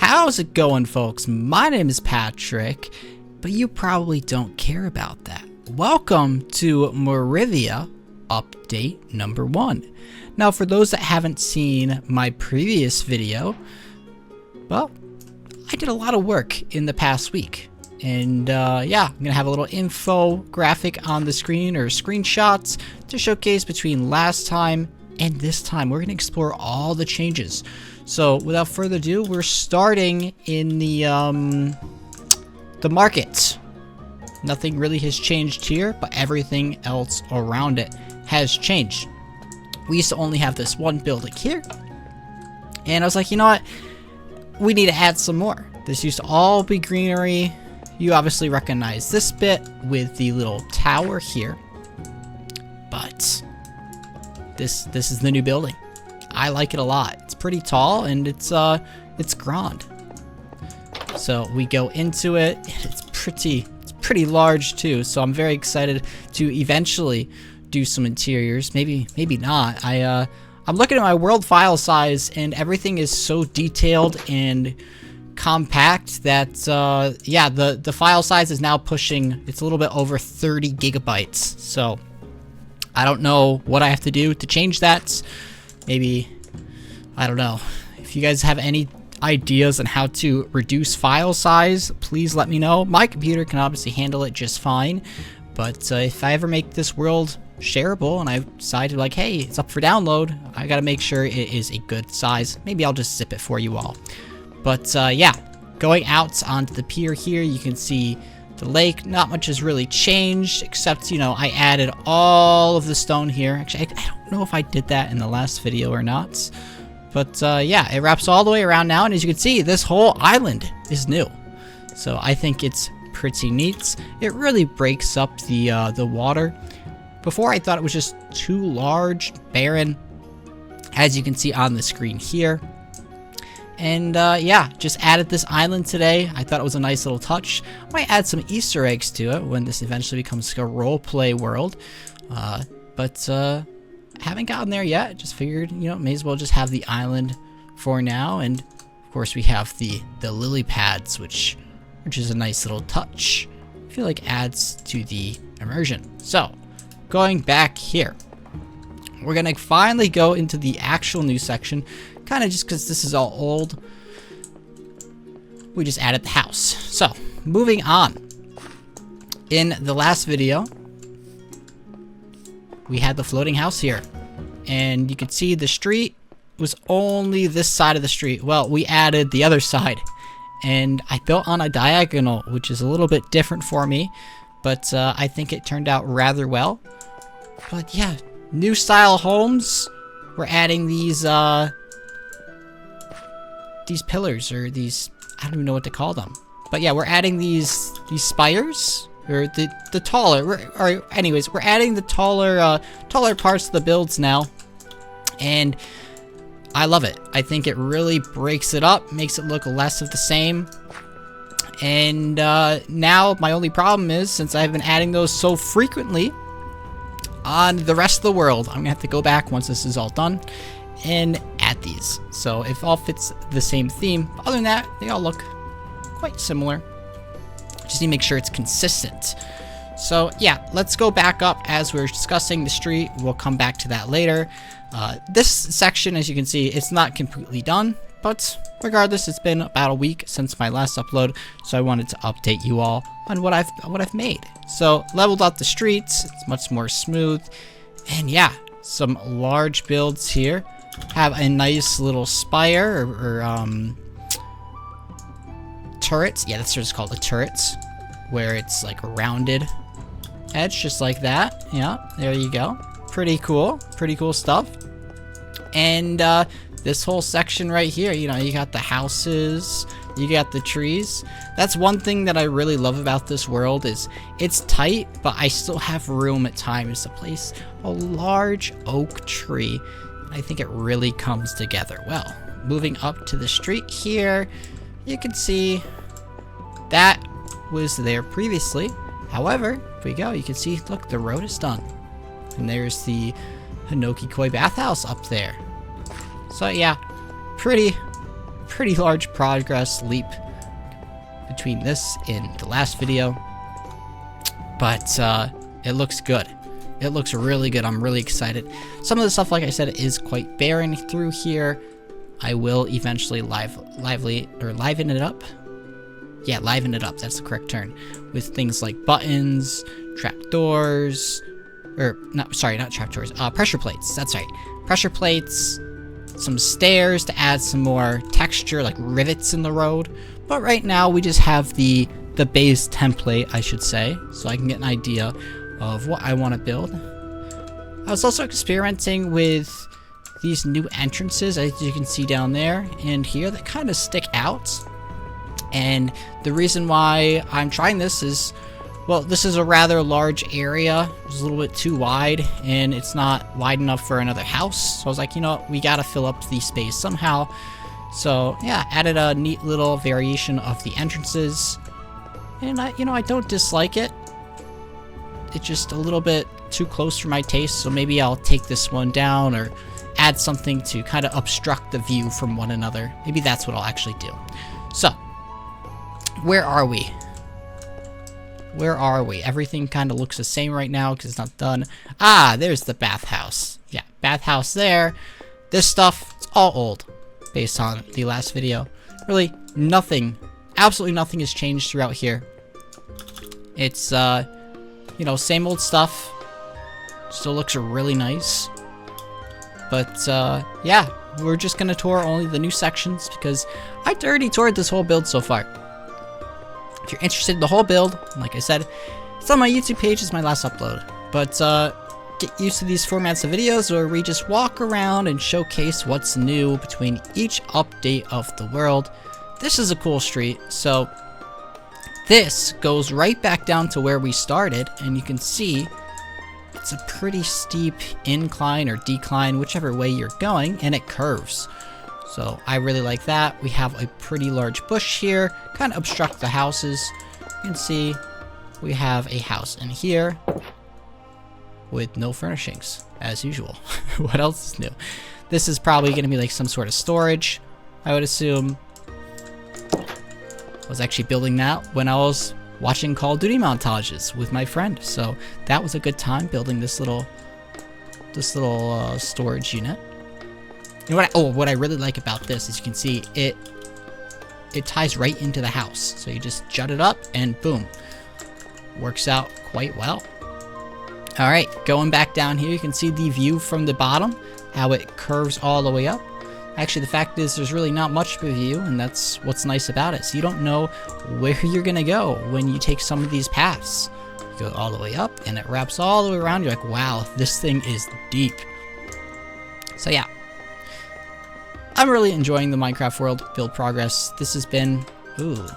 How's it going, folks? My name is Patrick, but you probably don't care about that. Welcome to Morivvia Update number 1. Now, for those that haven't seen my previous video, well, I did a lot of work in the past week. And yeah, I'm gonna have a little info graphic on the screen, or screenshots, to showcase between last time and this time. We're gonna explore all the changes. So without further ado, we're starting in the market. Nothing really has changed here, but everything else around it has changed. We used to only have this one building here, and I was like, you know what? We need to add some more. This used to all be greenery. You obviously recognize this bit with the little tower here, but this is the new building. I like it a lot. It's pretty tall and it's grand. So we go into it, and it's pretty large too. So I'm very excited to eventually do some interiors. Maybe not. I'm looking at my world file size, and everything is so detailed and compact that yeah, the file size is now pushing, it's a little bit over 30 gigabytes. So I don't know what I have to do to change that. Maybe, I don't know. If you guys have any ideas on how to reduce file size, please let me know. My computer can obviously handle it just fine, but if I ever make this world shareable and I decide to, like, hey, it's up for download, I gotta make sure it is a good size. Maybe I'll just zip it for you all. But yeah, going out onto the pier here, you can see the lake. Not much has really changed, except, you know, I added all of the stone here. Actually, I don't know if I did that in the last video or not. But yeah, it wraps all the way around now, and as you can see, this whole island is new. So I think it's pretty neat. It really breaks up the water. Before, I thought it was just too large, barren, as you can see on the screen here. And yeah, just added this island today. I thought it was a nice little touch. I might add some Easter eggs to it when this eventually becomes a roleplay world. But haven't gotten there yet. Just figured, you know, may as well just have the island for now. And of course, we have the lily pads, which is a nice little touch. I feel like adds to the immersion. So going back here, we're gonna finally go into the actual new section. Kind of just because this is all old, we just added the house. So moving on, in the last video we had the floating house here, and you could see the street was only this side of the street. Well, we added the other side, and I built on a diagonal, which is a little bit different for me, but I think it turned out rather well. But yeah, new style homes. We're adding these pillars, or these, I don't even know what to call them. But yeah, we're adding these spires, or the taller, or anyways, we're adding the taller parts of the builds now, and I love it. I think it really breaks it up, makes it look less of the same. And now my only problem is, since I've been adding those so frequently on the rest of the world, I'm gonna have to go back once this is all done and add these. So it all fits the same theme. Other than that, they all look quite similar. Just need to make sure it's consistent. So yeah, let's go back up as we're discussing the street. We'll come back to that later. This section, as you can see, it's not completely done, but regardless, it's been about a week since my last upload, so I wanted to update you all on what I've made. So leveled out the streets, it's much more smooth, and yeah, some large builds here. Have a nice little spire, or turrets. Yeah, that's what it's called, the turrets, where it's like a rounded edge, just like that. Yeah, there you go. Pretty cool stuff. And this whole section right here, you know, you got the houses, you got the trees. That's one thing that I really love about this world, is it's tight, but I still have room at times to place a large oak tree. I think it really comes together well. Moving up to the street here, you can see that was there previously. However, if we go, you can see, look, the road is done. And there's the Hinoki Koi bathhouse up there. So yeah, pretty pretty large progress leap between this and the last video, but it looks good. It looks really good. I'm really excited. Some of the stuff, like I said, is quite barren through here. I will eventually liven it up. Yeah, liven it up. That's the correct term. With things like buttons, trapdoors, or not trapdoors. Pressure plates. That's right. Pressure plates. Some stairs to add some more texture, like rivets in the road. But right now we just have the base template, I should say, so I can get an idea of what I want to build. I was also experimenting with these new entrances, as you can see down there and here, that kind of stick out. And the reason why I'm trying this is, well, this is a rather large area. It's a little bit too wide, and it's not wide enough for another house. So I was like, you know what, we gotta fill up the space somehow. So yeah, added a neat little variation of the entrances. And I don't dislike it. It's just a little bit too close for my taste, so maybe I'll take this one down or add something to kind of obstruct the view from one another. Maybe that's what I'll actually do. So, where are we? Where are we? Everything kind of looks the same right now because it's not done. Ah, there's the bathhouse. Yeah, bathhouse there. This stuff, it's all old based on the last video. Really, nothing, absolutely nothing has changed throughout here. It's, same old stuff. Still looks really nice. But, yeah, we're just gonna tour only the new sections because I've already toured this whole build so far. If you're interested in the whole build, like I said, it's on my YouTube page, it's my last upload. But, get used to these formats of videos where we just walk around and showcase what's new between each update of the world. This is a cool street, so this goes right back down to where we started, and you can see it's a pretty steep incline or decline, whichever way you're going, and it curves. So I really like that. We have a pretty large bush here, kind of obstruct the houses. You can see we have a house in here with no furnishings, as usual. What else is new? This is probably going to be like some sort of storage, I would assume. I was actually building that when I was watching Call of Duty montages with my friend, so that was a good time building this little storage unit. You know what I really like about this is you can see it ties right into the house, so you just jut it up and boom, works out quite well. All right, going back down here, you can see the view from the bottom, how it curves all the way up. Actually, the fact is there's really not much of a view, and that's what's nice about it. So you don't know where you're gonna go when you take some of these paths. You go all the way up, and it wraps all the way around. You're like, wow, this thing is deep. So yeah, I'm really enjoying the Minecraft world build progress. This has been, ooh,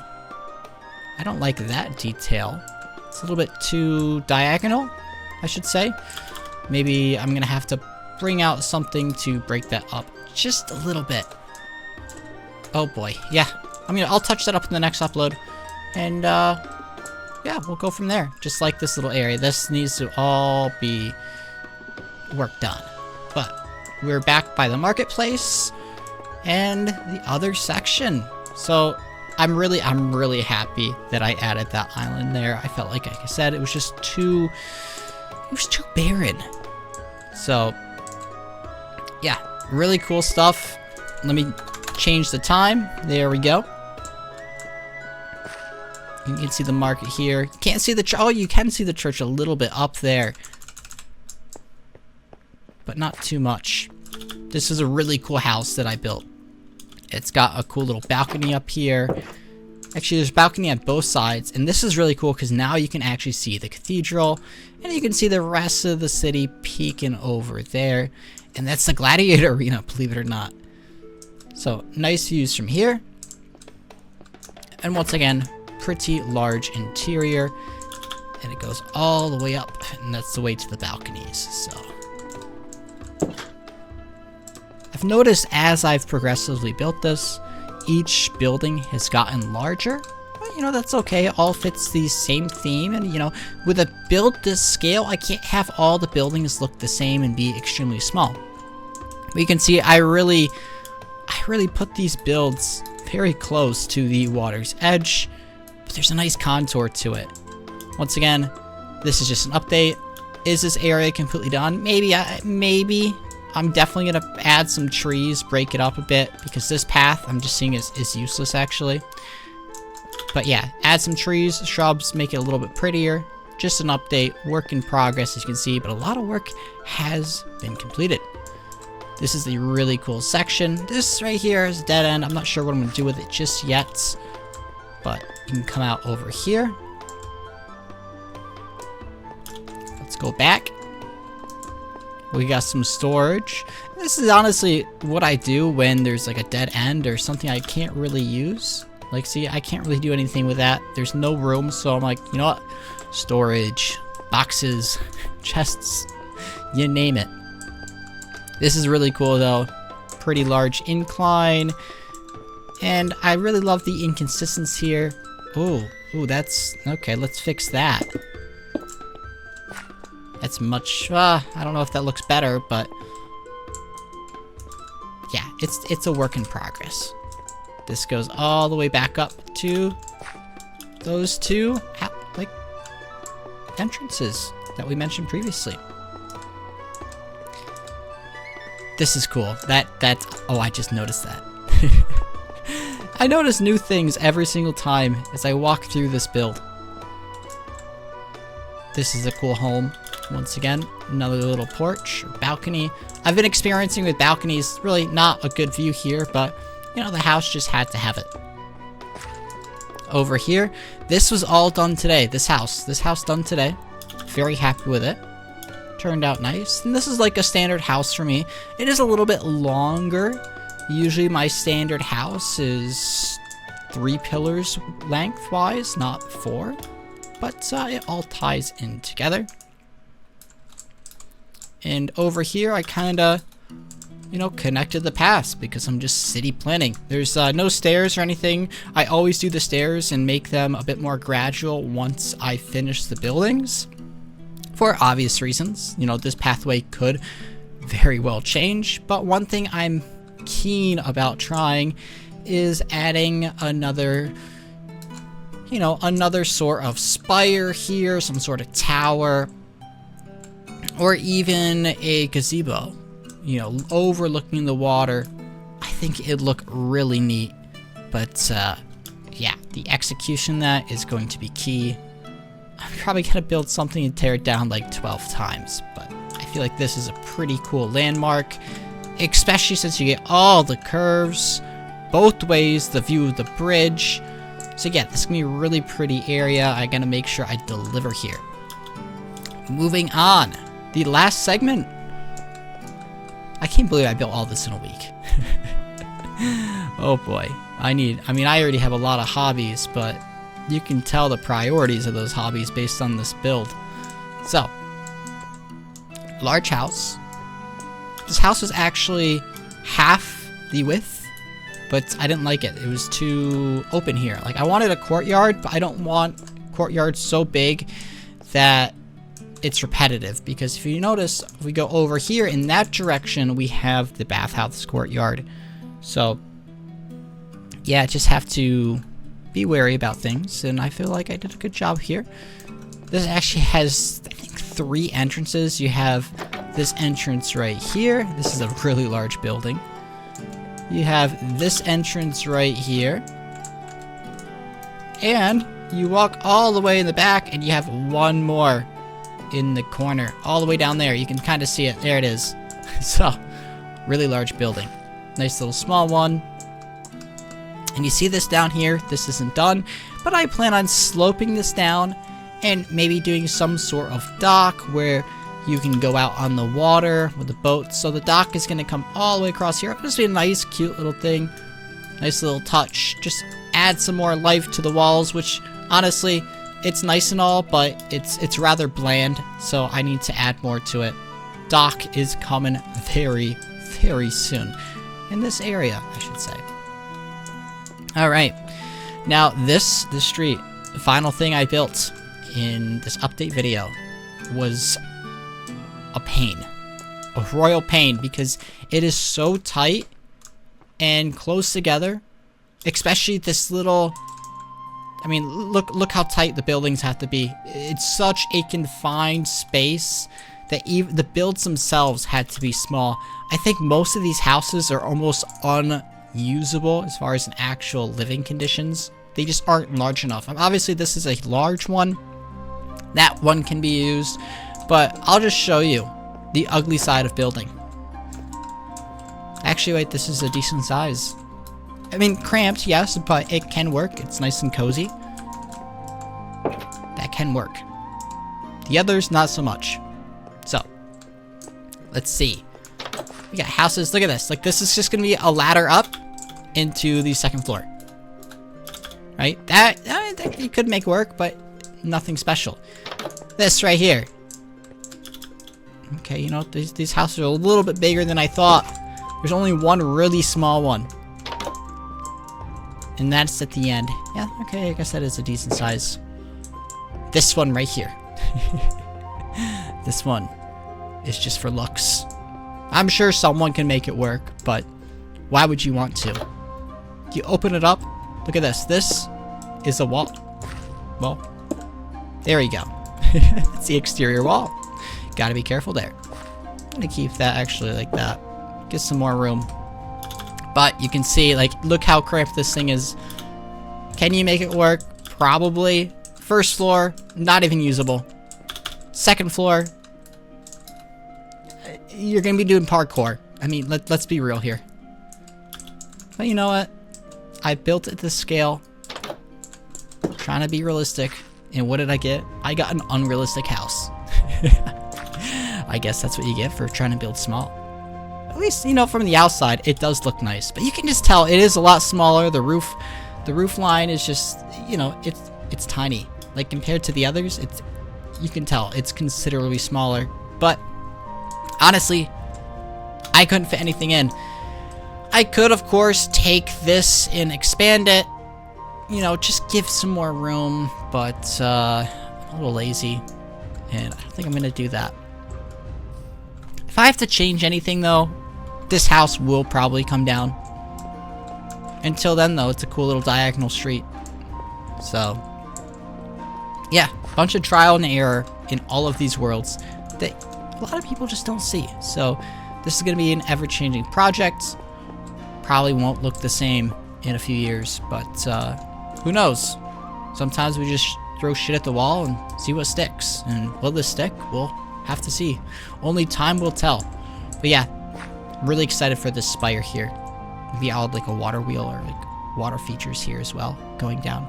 I don't like that detail. It's a little bit too diagonal, I should say. Maybe I'm gonna have to bring out something to break that up just a little bit. Oh boy, yeah. I'll touch that up in the next upload, and yeah, we'll go from there. Just like this little area, this needs to all be work done. But we're back by the marketplace and the other section. So I'm really happy that I added that island there. I felt like I said, it was just too barren. So yeah, really cool stuff. Let me change the time. There we go. You can see the market here. You can't see the church. Oh, you can see the church a little bit up there, but not too much. This is a really cool house that I built. It's got a cool little balcony up here. Actually, there's a balcony on both sides, and this is really cool because now you can actually see the cathedral, and you can see the rest of the city peeking over there. And that's the gladiator arena, believe it or not. So, nice views from here. And once again, pretty large interior. And it goes all the way up, and that's the way to the balconies, so. I've noticed as I've progressively built this, each building has gotten larger. But, that's okay. It all fits the same theme. And, with a build this scale, I can't have all the buildings look the same and be extremely small. But you can see I I really put these builds very close to the water's edge, but there's a nice contour to it. Once again, this is just an update. Is this area completely done? Maybe. I'm definitely going to add some trees, break it up a bit, because this path I'm just seeing is useless actually. But yeah, add some trees, shrubs, make it a little bit prettier. Just an update, work in progress as you can see, but a lot of work has been completed. This is the really cool section. This right here is a dead end. I'm not sure what I'm going to do with it just yet, but you can come out over here. Let's go back. We got some storage. This is honestly what I do when there's like a dead end or something I can't really use. Like, see, I can't really do anything with that. There's no room, so I'm like, you know what? Storage, boxes, chests, you name it. This is really cool though. Pretty large incline. And I really love the inconsistency here. Ooh, that's... Okay, let's fix that. That's much... I don't know if that looks better, but... Yeah, it's a work in progress. This goes all the way back up to those two, like, entrances that we mentioned previously. This is cool. Oh, I just noticed that. I notice new things every single time as I walk through this build. This is a cool home. Once again, another little porch or balcony. I've been experiencing with balconies. Really not a good view here, but you know, the house just had to have it. Over here, this was all done today. This house done today. Very happy with it. Turned out nice. And this is like a standard house for me. It is a little bit longer. Usually my standard house is 3 pillars lengthwise, not 4. But it all ties in together. And over here, I kinda, you know, connected the paths because I'm just city planning. There's no stairs or anything. I always do the stairs and make them a bit more gradual once I finish the buildings. For obvious reasons. You know, this pathway could very well change. But one thing I'm keen about trying is adding another, you know, another sort of spire here, some sort of tower, or even a gazebo, you know, overlooking the water. I think it'd look really neat, but yeah, the execution of that is going to be key. I'm probably gonna build something and tear it down like 12 times, but I feel like this is a pretty cool landmark, especially since you get all the curves, both ways, the view of the bridge. So yeah, this is gonna be a really pretty area. I gotta make sure I deliver here. Moving on, the last segment. I can't believe I built all this in a week. Oh boy, I already have a lot of hobbies, but you can tell the priorities of those hobbies based on this build. So, large house. This house was actually half the width, but I didn't like it. It was too open here. Like, I wanted a courtyard, but I don't want courtyards so big that it's repetitive, because if you notice, if we go over here in that direction, we have the bathhouse courtyard. So yeah, just have to be wary about things, and I feel like I did a good job here. This actually has, I think, 3 entrances. You have this entrance right here. This is a really large building. You have this entrance right here, and you walk all the way in the back, and you have one more in the corner, all the way down there. You can kind of see it. There it is. So, really large building. Nice little small one. And you see this down here. This isn't done, but I plan on sloping this down and maybe doing some sort of dock where you can go out on the water with the boat. So the dock is going to come all the way across here. This will be a nice, cute little thing. Nice little touch. Just add some more life to the walls, which honestly, it's nice and all, but it's rather bland, so I need to add more to it. Dock is coming very, very soon. In this area, I should say. Alright. Now, this street, the final thing I built in this update video was a pain. A royal pain, because it is so tight and close together, especially this little, I mean, look how tight the buildings have to be. It's such a confined space that even the builds themselves had to be small. I think most of these houses are almost unusable as far as in actual living conditions. They just aren't large enough. Obviously, this is a large one. That one can be used, but I'll just show you the ugly side of building. Actually, wait, this is a decent size. I mean, cramped, yes, but it can work. It's nice and cozy. That can work. The others, not so much. So, let's see. We got houses. Look at this. Like, this is just going to be a ladder up into the second floor. Right? That you could make work, but nothing special. This right here. Okay, you know, these houses are a little bit bigger than I thought. There's only one really small one. And that's at the end. Yeah, okay, I guess that is a decent size. This one right here. This one is just for looks. I'm sure someone can make it work, but why would you want to? You open it up. Look at this. This is a wall. Well, there you go. It's the exterior wall. Gotta be careful there. I'm gonna keep that actually like that. Get some more room. But you can see, like, look how cramped this thing is. Can you make it work? Probably. First floor, not even usable. Second floor, you're gonna be doing parkour. I mean, let's be real here. But you know what? I built it to scale. Trying to be realistic. And what did I get? I got an unrealistic house. I guess that's what you get for trying to build small. At least, you know, from the outside, it does look nice. But you can just tell it is a lot smaller. The roof line is just, you know, it's tiny. Like, compared to the others, you can tell it's considerably smaller. But honestly, I couldn't fit anything in. I could, of course, take this and expand it. You know, just give some more room. But I'm a little lazy, and I don't think I'm gonna do that. If I have to change anything, though, this house will probably come down. Until then, though, it's a cool little diagonal street. So, yeah, bunch of trial and error in all of these worlds that a lot of people just don't see. So, this is going to be an ever-changing project. Probably won't look the same in a few years, but who knows? Sometimes we just throw shit at the wall and see what sticks. And will this stick? We'll have to see. Only time will tell. But yeah, I'm really excited for this spire here. Maybe I'll add like a water wheel or like water features here as well going down.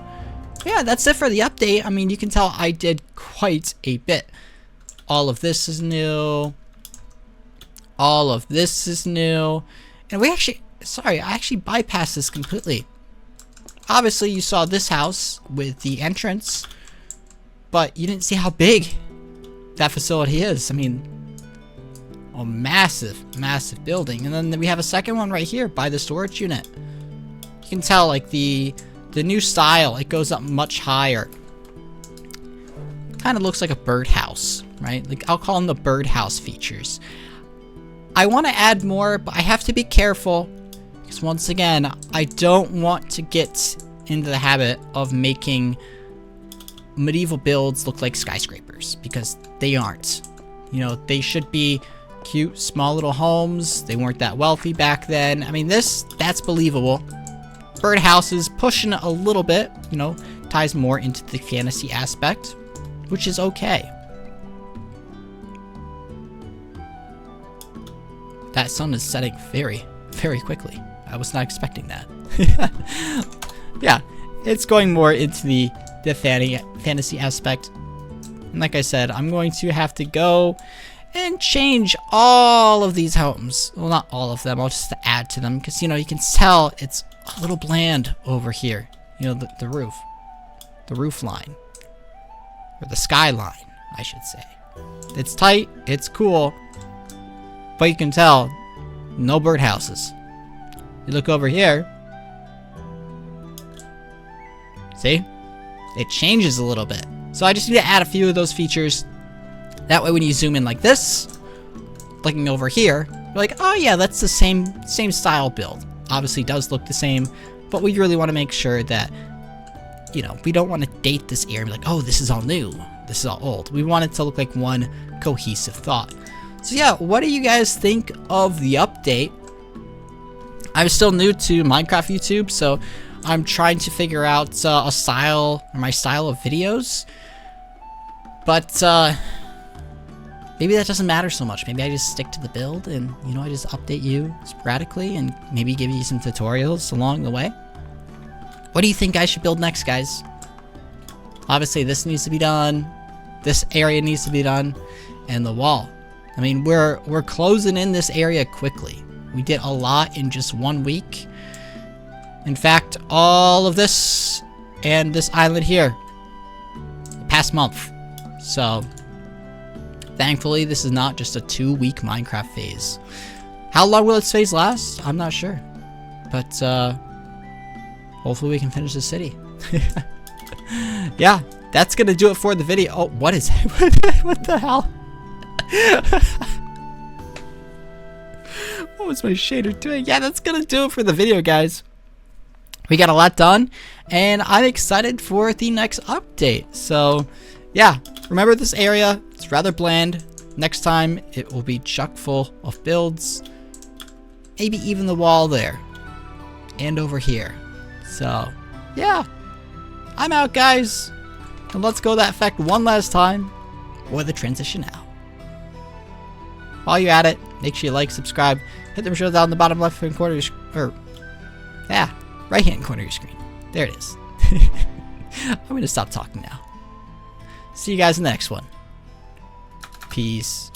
But yeah, that's it for the update. I mean, you can tell I did quite a bit. All of this is new. All of this is new. And we actually, sorry, I actually bypassed this completely. Obviously, you saw this house with the entrance, but you didn't see how big that facility is. I mean, a massive, massive building. And then we have a second one right here by the storage unit. You can tell, like, the new style, it goes up much higher. Kind of looks like a birdhouse, right? Like, I'll call them the birdhouse features. I want to add more, but I have to be careful. Because once again, I don't want to get into the habit of making medieval builds look like skyscrapers. Because they aren't. You know, they should be cute, small little homes. They weren't that wealthy back then. I mean, that's believable. Birdhouses pushing it a little bit, you know, ties more into the fantasy aspect, which is okay. That sun is setting very, very quickly. I was not expecting that. Yeah, it's going more into the fantasy aspect. And like I said, I'm going to have to go and change all of these homes. Well, not all of them. I'll just add to them because, you know, you can tell it's a little bland over here. You know, the roof. The roof line. Or the skyline, I should say. It's tight. It's cool. But you can tell, no birdhouses. You look over here. See? It changes a little bit. So I just need to add a few of those features. That way when you zoom in like this, looking over here, you're like, oh yeah, that's the same style build. obviously does look the same, but we really want to make sure that, you know, we don't want to date this area and be like, oh, this is all new, this is all old. We want it to look like one cohesive thought. So yeah, what do you guys think of the update? I'm still new to Minecraft YouTube, so I'm trying to figure out my style of videos. But maybe that doesn't matter so much. Maybe I just stick to the build and, you know, I just update you sporadically and maybe give you some tutorials along the way. What do you think I should build next, guys? Obviously, this needs to be done. This area needs to be done. And the wall. I mean, we're closing in this area quickly. We did a lot in just 1 week. In fact, all of this and this island here, past month. So, thankfully, this is not just a 2-week Minecraft phase. How long will this phase last? I'm not sure. But, hopefully we can finish the city. Yeah, that's gonna do it for the video. Oh, what is it? What the hell? What was my shader doing? Yeah, that's gonna do it for the video, guys. We got a lot done, and I'm excited for the next update. So, yeah, remember this area. It's rather bland. Next time, it will be chock full of builds. Maybe even the wall there. And over here. So, yeah. I'm out, guys. And let's go that effect one last time. Or the transition out. While you're at it, make sure you like, subscribe, hit the bell down in the bottom left-hand corner of your right-hand corner of your screen. There it is. I'm going to stop talking now. See you guys in the next one. Peace.